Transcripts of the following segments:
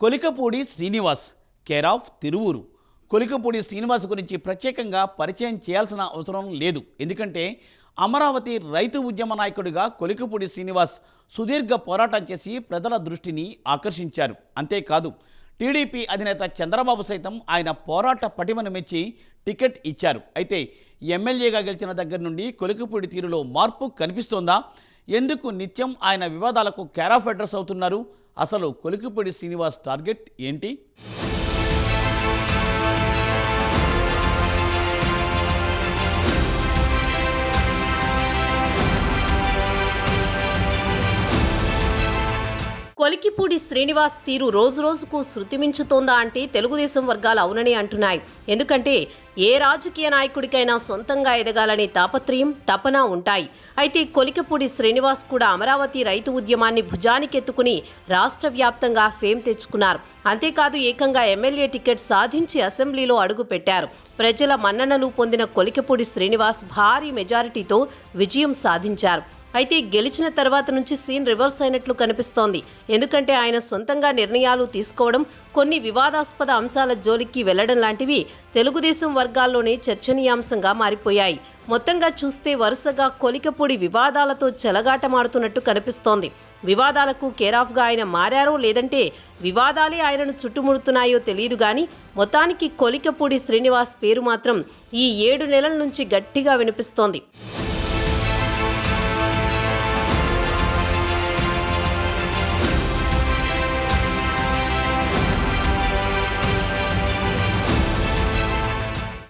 Kolikapudi Srinivas care of Tiruvuru. Kolikapudi Srinivas గురించి ప్రత్యేకంగా పరిచయం చేయాల్సిన అవసరం లేదు. ఎందుకంటే అమరావతి రైతు ఉద్యమ నాయకుడిగా కొలికపూడి శ్రీనివాస్ సుదీర్ఘ పోరాటం చేసి ప్రజల దృష్టిని ఆకర్షించారు. అంతేకాదు టీడీపీ అధినేత చంద్రబాబు సైతం ఆయన పోరాట పటిమను మెచ్చి టికెట్ ఇచ్చారు. అయితే ఎమ్మెల్యేగా గెలిచిన దగ్గర నుండి కొలికపూడి తీరులో మార్పు కనిపిస్తోందా? ఎందుకు నిత్యం ఆయన వివాదాలకు కేర్ ఆఫ్ అడ్రస్ అవుతున్నారు? అసలు కొలికపూడి శ్రీనివాస్ టార్గెట్ ఏంటి? కొలికిపూడి శ్రీనివాస్ తీరు రోజురోజుకు శృతిమించుతోందా అంటే తెలుగుదేశం వర్గాలు అవునని అంటున్నాయి. ఎందుకంటే ఏ రాజకీయ నాయకుడికైనా సొంతంగా ఎదగాలనే తాపత్రయం, తపన ఉంటాయి. అయితే కొలికపూడి శ్రీనివాస్ కూడా అమరావతి రైతు ఉద్యమాన్ని భుజానికెత్తుకుని రాష్ట్ర వ్యాప్తంగా ఫేమ్ తెచ్చుకున్నారు. అంతేకాదు ఏకంగా ఎమ్మెల్యే టికెట్ సాధించి అసెంబ్లీలో అడుగు పెట్టారు. ప్రజల మన్ననలు పొందిన కొలికపూడి శ్రీనివాస్ భారీ మెజారిటీతో విజయం సాధించారు. అయితే గెలిచిన తర్వాత నుంచి సీన్ రివర్స్ అయినట్లు కనిపిస్తోంది. ఎందుకంటే ఆయన సొంతంగా నిర్ణయాలు తీసుకోవడం, కొన్ని వివాదాస్పద అంశాల జోలికి వెళ్లడం లాంటివి తెలుగుదేశం వర్గాల్లోనే చర్చనీయాంశంగా మారిపోయాయి. మొత్తంగా చూస్తే వరుసగా కొలికపూడి వివాదాలతో చెలగాటమాడుతున్నట్టు కనిపిస్తోంది. వివాదాలకు కేరాఫ్గా ఆయన మారారో లేదంటే వివాదాలే ఆయనను చుట్టుముడుతున్నాయో తెలియదు కానీ మొత్తానికి కొలికపూడి శ్రీనివాస్ పేరు మాత్రం ఈ 7 నెలల నుంచి గట్టిగా వినిపిస్తోంది.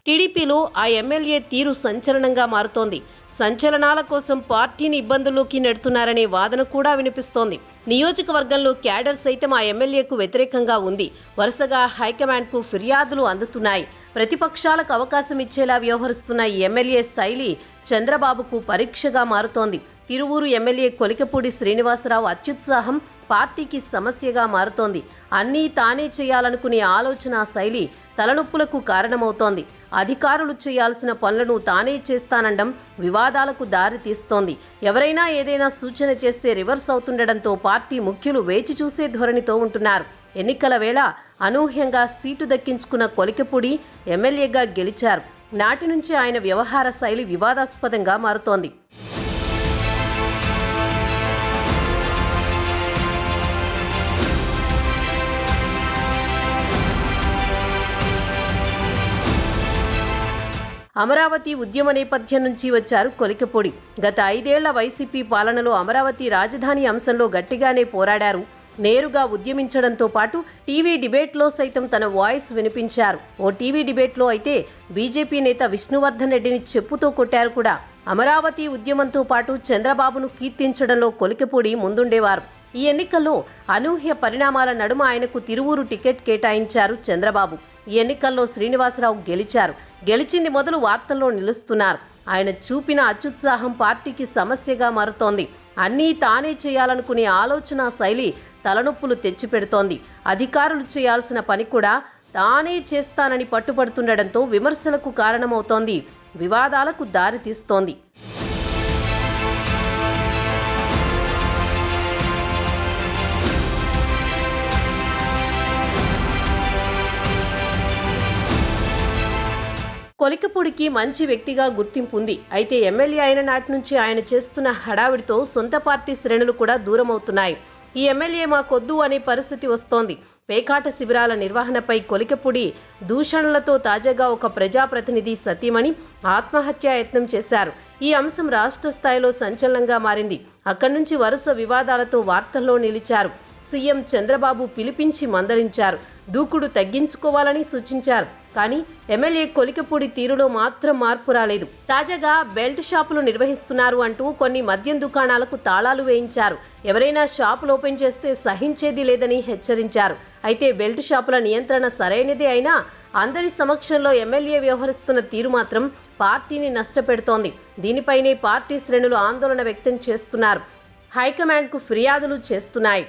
టీడీపీలో ఆ ఎమ్మెల్యే తీరు సంచలనంగా మారుతోంది. సంచలనాల కోసం పార్టీని ఇబ్బందుల్లోకి నెడుతున్నారనే వాదన కూడా వినిపిస్తోంది. నియోజకవర్గంలో క్యాడర్ సైతం ఆ ఎమ్మెల్యేకు వ్యతిరేకంగా ఉంది. వరుసగా హైకమాండ్కు ఫిర్యాదులు అందుతున్నాయి. ప్రతిపక్షాలకు అవకాశం ఇచ్చేలా వ్యవహరిస్తున్న ఈ ఎమ్మెల్యే శైలి చంద్రబాబుకు పరీక్షగా మారుతోంది. తిరువూరు ఎమ్మెల్యే కొలికపూడి శ్రీనివాసరావు అత్యుత్సాహం పార్టీకి సమస్యగా మారుతోంది. అన్నీ తానే చేయాలనుకునే ఆలోచన శైలి తలనొప్పులకు కారణమవుతోంది. అధికారులు చేయాల్సిన పనులను తానే చేస్తానండం వివాదాలకు దారి తీస్తోంది. ఎవరైనా ఏదైనా సూచన చేస్తే రివర్స్ అవుతుండడంతో పార్టీ ముఖ్యులు వేచి చూసే ధోరణితో ఉంటున్నారు. ఎన్నికల వేళ అనూహ్యంగా సీటు దక్కించుకున్న కొలికపూడి ఎమ్మెల్యేగా గెలిచారు. నాటి నుంచి ఆయన వ్యవహార శైలి వివాదాస్పదంగా మారుతోంది. అమరావతి ఉద్యమ నేపథ్యం నుంచి వచ్చారు కొలికపూడి. గత 5 ఏళ్ల వైసీపీ పాలనలో అమరావతి రాజధాని అంశంలో గట్టిగానే పోరాడారు. నేరుగా ఉద్యమించడంతో పాటు టీవీ డిబేట్లో సైతం తన వాయిస్ వినిపించారు. ఓ టీవీ డిబేట్లో అయితే బీజేపీ నేత విష్ణువర్ధన్ రెడ్డిని చెప్పుతో కొట్టారు కూడా. అమరావతి ఉద్యమంతో పాటు చంద్రబాబును కీర్తించడంలో కొలికపూడి ముందుండేవారు. ఈ ఎన్నికల్లో అనూహ్య పరిణామాల నడుమ ఆయనకు తిరువూరు టికెట్ కేటాయించారు చంద్రబాబు. ఈ ఎన్నికల్లో శ్రీనివాసరావు గెలిచారు. గెలిచింది మొదలు వార్తల్లో నిలుస్తున్నారు. ఆయన చూపిన అత్యుత్సాహం పార్టీకి సమస్యగా మారుతోంది. అన్నీ తానే చేయాలనుకునే ఆలోచన శైలి తలనొప్పులు తెచ్చిపెడుతోంది. అధికారులు చేయాల్సిన పని కూడా తానే చేస్తానని పట్టుపడుతుండడంతో విమర్శలకు కారణమవుతోంది. వివాదాలకు దారితీస్తోంది. కొలికపూడికి మంచి వ్యక్తిగా గుర్తింపు ఉంది. అయితే ఎమ్మెల్యే అయిన నాటి నుంచి ఆయన చేస్తున్న హడావిడితో సొంత పార్టీ శ్రేణులు కూడా దూరమవుతున్నాయి. ఈ ఎమ్మెల్యే మాకొద్దు అనే పరిస్థితి వస్తోంది. పేకాట శిబిరాల నిర్వహణపై కొలికపూడి దూషణలతో తాజాగా ఒక ప్రజాప్రతినిధి సతీమణి ఆత్మహత్యా యత్నం చేశారు. ఈ అంశం రాష్ట్ర స్థాయిలో సంచలనంగా మారింది. అక్కడి నుంచి వరుస వివాదాలతో వార్తల్లో నిలిచారు. సీఎం చంద్రబాబు పిలిపించి మందలించారు. దూకుడు తగ్గించుకోవాలని సూచించారు. కానీ ఎమ్మెల్యే కొలికపూడి తీరులో మాత్రం మార్పు రాలేదు. తాజాగా బెల్ట్ షాపులు నిర్వహిస్తున్నారు అంటూ కొన్ని మద్యం దుకాణాలకు తాళాలు వేయించారు. ఎవరైనా షాపులు ఓపెన్ చేస్తే సహించేది లేదని హెచ్చరించారు. అయితే బెల్ట్ షాపుల నియంత్రణ సరైనదే అయినా అందరి సమక్షంలో ఎమ్మెల్యే వ్యవహరిస్తున్న తీరు మాత్రం పార్టీని నష్టపెడుతోంది. దీనిపైనే పార్టీ శ్రేణులు ఆందోళన వ్యక్తం చేస్తున్నారు. హైకమాండ్కు ఫిర్యాదులు చేస్తున్నాయి.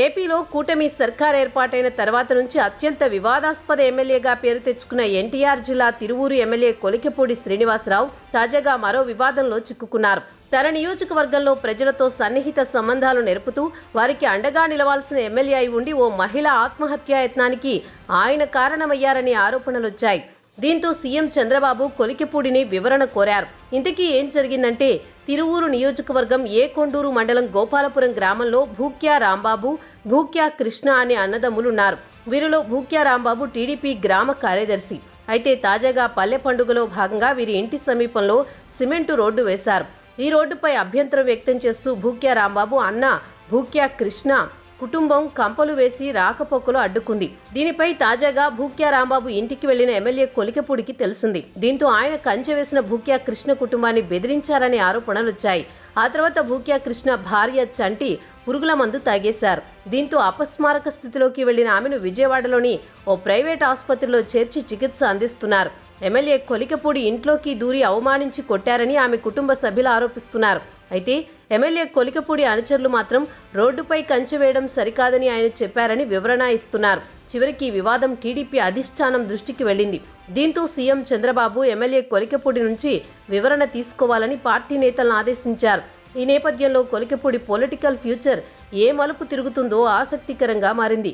ఏపీలో కూటమి సర్కార్ ఏర్పాటైన తర్వాత నుంచి అత్యంత వివాదాస్పద ఎమ్మెల్యేగా పేరు తెచ్చుకున్న ఎన్టీఆర్ జిల్లా తిరువూరు ఎమ్మెల్యే కొలికపూడి శ్రీనివాసరావు తాజాగా మరో వివాదంలో చిక్కుకున్నారు. తన నియోజకవర్గంలో ప్రజలతో సన్నిహిత సంబంధాలు నెరుపుతూ వారికి అండగా నిలవాల్సిన ఎమ్మెల్యే అయి ఉండి ఓ మహిళ ఆత్మహత్యాయత్నానికి ఆయన కారణమయ్యారని ఆరోపణలొచ్చాయి. దీంతో సీఎం చంద్రబాబు కొలికపూడిని వివరణ కోరారు. ఇంతకీ ఏం జరిగిందంటే, తిరువూరు నియోజకవర్గం ఏ కొండూరు మండలం గోపాలపురం గ్రామంలో భూక్యా రాంబాబు, భూక్యా కృష్ణ అనే అన్నదమ్ములున్నారు. వీరిలో భూక్యా రాంబాబు టీడీపీ గ్రామ కార్యదర్శి. అయితే తాజాగా పల్లె పండుగలో భాగంగా వీరి ఇంటి సమీపంలో సిమెంటు రోడ్డు వేశారు. ఈ రోడ్డుపై అభ్యంతరం వ్యక్తం చేస్తూ భూక్యా రాంబాబు అన్న భూక్యా కృష్ణ కుటుంబం కంపలు వేసి రాకపోకలు అడ్డుకుంది. దీనిపై తాజాగా భూక్యా రాంబాబు ఇంటికి వెళ్లిన ఎమ్మెల్యే కొలికపూడికి తెలిసింది. దీంతో ఆయన కంచె వేసిన భూక్యా కృష్ణ కుటుంబాన్ని బెదిరించారనే ఆరోపణలొచ్చాయి. ఆ తర్వాత భూక్యా కృష్ణ భార్య చంటి పురుగుల మందు తాగేశారు. దీంతో అపస్మారక స్థితిలోకి వెళ్లిన ఆమెను విజయవాడలోని ఓ ప్రైవేట్ ఆసుపత్రిలో చేర్చి చికిత్స అందిస్తున్నారు. ఎమ్మెల్యే కొలికపూడి ఇంట్లోకి దూరి అవమానించి కొట్టారని ఆమె కుటుంబ సభ్యులు ఆరోపిస్తున్నారు. అయితే ఎమ్మెల్యే కొలికపూడి అనుచరులు మాత్రం రోడ్డుపై కంచె వేయడం సరికాదని ఆయన చెప్పారని వివరణ ఇస్తున్నారు. చివరికి ఈ వివాదం టీడీపీ అధిష్టానం దృష్టికి వెళ్ళింది. దీంతో సీఎం చంద్రబాబు ఎమ్మెల్యే కొలికపూడి నుంచి వివరణ తీసుకోవాలని పార్టీ నేతలను ఆదేశించారు. ఈ నేపథ్యంలో కొలికపూడి పొలిటికల్ ఫ్యూచర్ ఏ మలుపు తిరుగుతుందో ఆసక్తికరంగా మారింది.